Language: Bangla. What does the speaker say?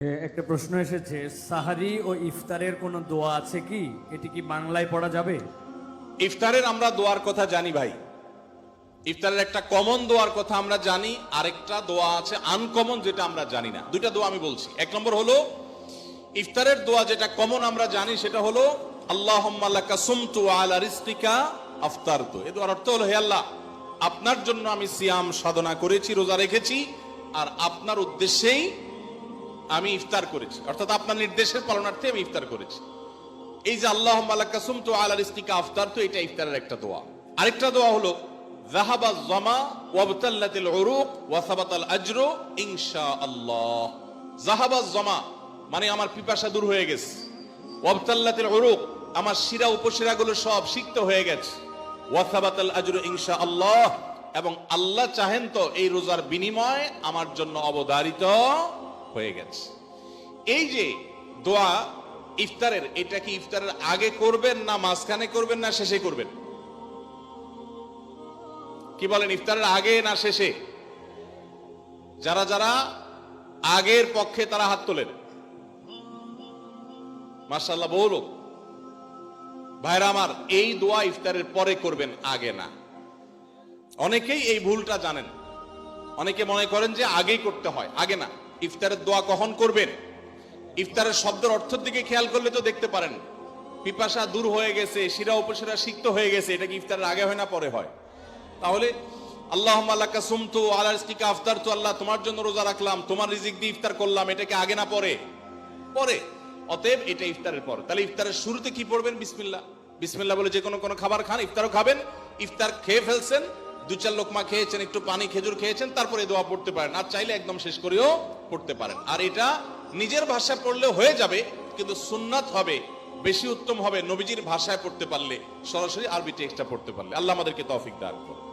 একটা প্রশ্ন এসেছে, সাহারি ও ইফতারের কোনো দোয়া আছে কি? এটি কি বাংলায় পড়া যাবে? ইফতারের আমরা দোয়ার কথা জানি ভাই। ইফতারের একটা কমন দোয়ার কথা আমরা জানি, আরেকটা দোয়া আছে আনকমন, যেটা আমরা জানি না। দুইটা দোয়া আমি বলছি। এক নম্বর হলো ইফতারের দোয়া, যেটা কমন আমরা জানি, সেটা হলো আল্লাহুম্মা লাকা সুমতু আলা রিজকিকা আফতারতু। এই দোয়ার অর্থ হলো, হে আল্লাহ, আপনার জন্য আমি সিয়াম সাধনা করেছি, রোজা রেখেছি, আর আপনার উদ্দেশ্যেই আমি ইফতার করেছি, অর্থাৎ আপনার নির্দেশের পালনার্থে আমি ইফতার করেছি। এই যে আল্লাহুম্মা লাকা সুমতু আলা রিজকিকা আফতারতু, এটা ইফতারের একটা দোয়া। আরেকটা দোয়া হলো যাহাবা যামা ওয়াবতাল্লাতিল উরুক ওয়া সাবাতাল আজরু ইনশাআল্লাহ। যাহাবা যামা মানে আমার পিপাসা দূর হয়ে গেছে, ওয়াবতাল্লাতিল উরুক আমার শিরা উপশিরাগুলো সব সিক্ত হয়ে গেছে, ওয়া সাবাতাল আজরু ইনশাআল্লাহ এবং আল্লাহ চাহেন তো এই রোজার বিনিময় আমার জন্য অবধারিত হয়ে গেছে। এই যে দোয়া ইফতারের, এটা কি ইফতারের আগে করবেন, না মাঝখানে করবেন, না শেষে করবেন? কি বলেন, ইফতারের আগে না শেষে? যারা যারা আগের পক্ষে তারা হাত তোলেন। মাশাআল্লাহ, বহু লোক। ভাইরা আমার, এই দোয়া ইফতারের পরে করবেন, আগে না। অনেকেই এই ভুলটা জানেন, অনেকে মনে করেন যে আগেই করতে হয়, আগে না। ইফতারের দোয়া কখন করবেন? ইফতারের শব্দের অর্থের দিকে খেয়াল করলে তো দেখতে পারেন, পিপাসা দূর হয়ে গেছে, শিরা উপশিরা সিক্ত হয়ে গেছে, এটা কি ইফতারের আগে হয় না পরে হয়? তাহলে আল্লাহুম্মা লাকা সুমতু আলা রিজকিকা আফতারতু, আল্লাহ তোমার জন্য রোজা রাখলাম, তোমার রিজিক দিয়ে ইফতার করলাম, এটা কি আগে না পরে? পরে। অতএব এটা ইফতারের পর। তাহলে ইফতারের শুরুতে কি পড়বেন? বিসমিল্লাহ। বিসমিল্লাহ বলে যে কোনো খাবার খান, ইফতারও খাবেন। ইফতার খেয়ে ফেলছেন, দু চার লোকমা খেয়েছেন, একটু পানি খেজুর খেয়েছেন, তারপরে দোয়া পড়তে পারেন। আর চাইলে একদম শেষ করেও পড়তে পারেন। আর এটা নিজের ভাষায় পড়লে হয়ে যাবে, কিন্তু সুন্নাত হবে, বেশি উত্তম হবে নবীজির ভাষায় পড়তে পারলে, সরাসরি আরবি টেক্সটটা পড়তে পারলে। আল্লাহ আমাদেরকে তৌফিক দান করুন।